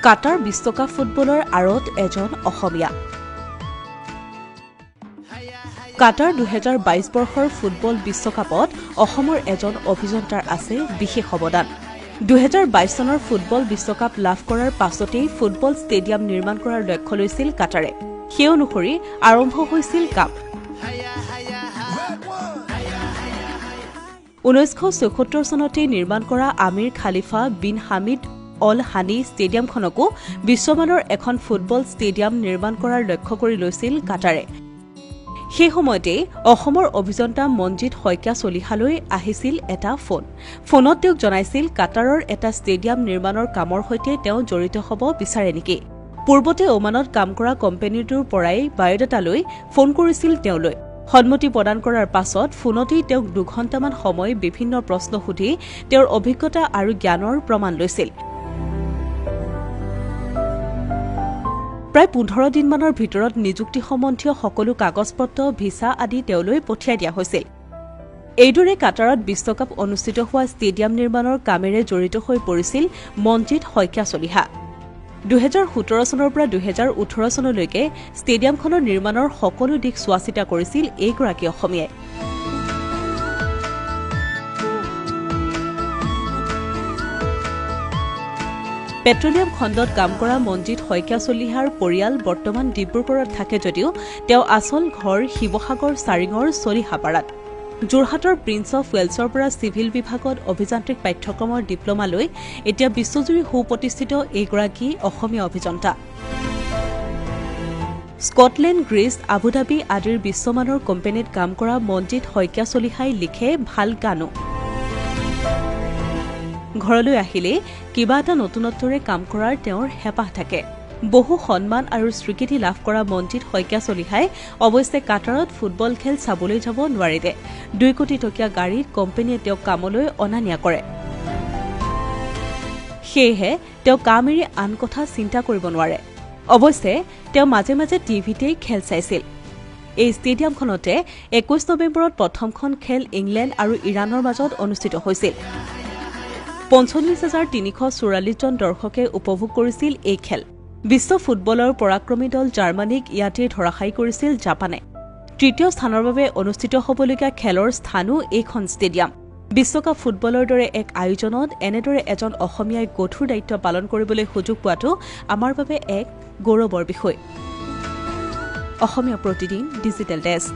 কাটাৰ বিশ্বকাপ ফুটবলৰ আঁৰত এজন অসমীয়া। কাটাৰ 2022 বৰ্ষৰ ফুটবল বিশ্বকাপত অসমৰ এজন অভিযন্তাৰ আছে বিশেষ অৱদান। 2022 চনৰ ফুটবল বিশ্বকাপ লাভ কৰাৰ পাছতেই ফুটবল ষ্টেডিয়াম নিৰ্মাণ কৰাৰ লক্ষ্য লৈছিল কাটাৰে। সেই অনুসৰি আৰম্ভ হৈছিল কাম। 1974 চনতেই নিৰ্মাণ কৰা আমিৰ খালিফা বিন হামিদ অল হানি ষ্টেডিয়ামখনকো বিশ্বমানৰ এখন ফুটবল ষ্টেডিয়াম নিৰ্মাণ কৰাৰ লক্ষ্য কৰি লৈছিল কাটাৰে। সেই সময়তেই অসমৰ অভিযন্তা মনজিৎ শইকীয়া চলিহালৈ আহিছিল এটা ফোনত তেওঁক জনাইছিল কাটাৰৰ এটা ষ্টেডিয়াম নিৰ্মাণৰ কামৰ সৈতে তেওঁ জড়িত হ'ব বিচাৰে নেকি। পূৰ্বতে ওমানত কাম কৰা কোম্পানীটোৰ পৰাই বায়'ডাটা লৈ ফোন কৰিছিল তেওঁলৈ। সন্মতি প্ৰদান কৰাৰ পাছত ফোনতেই তেওঁক 2 ঘণ্টামান সময় বিভিন্ন প্ৰশ্ন সুধি তেওঁৰ অভিজ্ঞতা আৰু জ্ঞানৰ প্ৰমাণ লৈছিল। প্ৰায় 15 দিনমানৰ ভিতৰত নিযুক্তি সম্বন্ধীয় সকলো কাগজ-পত্ৰ ভিছা আদি তেওঁলৈ পঠিয়াই দিয়া হৈছিল। এইদৰে কাটাৰত বিশ্বকাপ অনুষ্ঠিত হোৱা ষ্টেডিয়াম নিৰ্মাণৰ কামেৰে জড়িত হৈ পৰিছিল মনজিৎ শইকীয়া চলিহা। 2017 চনৰ পৰা 2018 চনলৈকে ষ্টেডিয়ামখনৰ নিৰ্মাণৰ সকলো দিশ চোৱা-চিতা কৰিছিল এইগৰাকী অসমীয়াই। পেট্ৰলিয়াম খণ্ডত কাম কৰা মনজিৎ শইকীয়া চলিহাৰ পৰিয়াল বৰ্তমান ডিব্ৰুগড়ত থাকে যদিও তেওঁ আচল ঘৰ শিৱসাগৰ চাৰিঙৰ চলিহাপাৰাত। যোৰহাটৰ প্ৰিন্স অৱ ৱেলছৰ পৰা চিভিল বিভাগত অভিযান্ত্ৰিক পাঠ্যক্ৰমৰ ডিপ্ল'মা লৈ এতিয়া বিশ্বজুৰি সুপ্ৰতিষ্ঠিত এইগৰাকী অসমীয়া অভিযন্তা। স্কটলেণ্ড, গ্ৰীচ, আবুধাবি আদিৰ বিশ্বমানৰ কোম্পানীত কাম কৰা মনজিৎ শইকীয়া চলিহাই লিখে ভাল গানো। ঘৰলৈ আহিলে কিবা এটা নতুনত্বৰে কাম কৰাৰ তেওঁৰ হেঁপাহ থাকে। বহু সন্মান আৰু স্বীকৃতি লাভ কৰা মনজিৎ শইকীয়া চলিহাই অৱশ্যে কাটাৰত ফুটবল খেল চাবলৈ যাব নোৱাৰিলে। 2 কোটি টকীয়া গাড়ীত কোম্পানীয়ে তেওঁক কামলৈ অনা নিয়া কৰে। সেয়েহে তেওঁ কাম এৰি আন কথা চিন্তা কৰিব নোৱাৰে। অৱশ্যে তেওঁ মাজে মাজে টিভিতেই খেল চাইছিল। এই ষ্টেডিয়ামখনতে 21 নৱেম্বৰত প্ৰথমখন খেল ইংলেণ্ড আৰু ইৰাণৰ মাজত অনুষ্ঠিত হৈছিল। 45,344 জন দৰ্শকে উপভোগ কৰিছিল এই খেল। বিশ্ব ফুটবলৰ পৰাক্ৰমী দল জাৰ্মানীক ইয়াতে ধৰাশায়ী কৰিছিল জাপানে। 3য় স্থানৰ বাবে অনুষ্ঠিত হ'বলগীয়া খেলৰ স্থানো এইখন ষ্টেডিয়াম। বিশ্বকাপ ফুটবলৰ দৰে এক আয়োজনত এনেদৰে এজন অসমীয়াই গধুৰ দায়িত্ব পালন কৰিবলৈ সুযোগ পোৱাটো আমাৰ বাবে এক গৌৰৱৰ বিষয়। Asomiya Pratidin digital desk.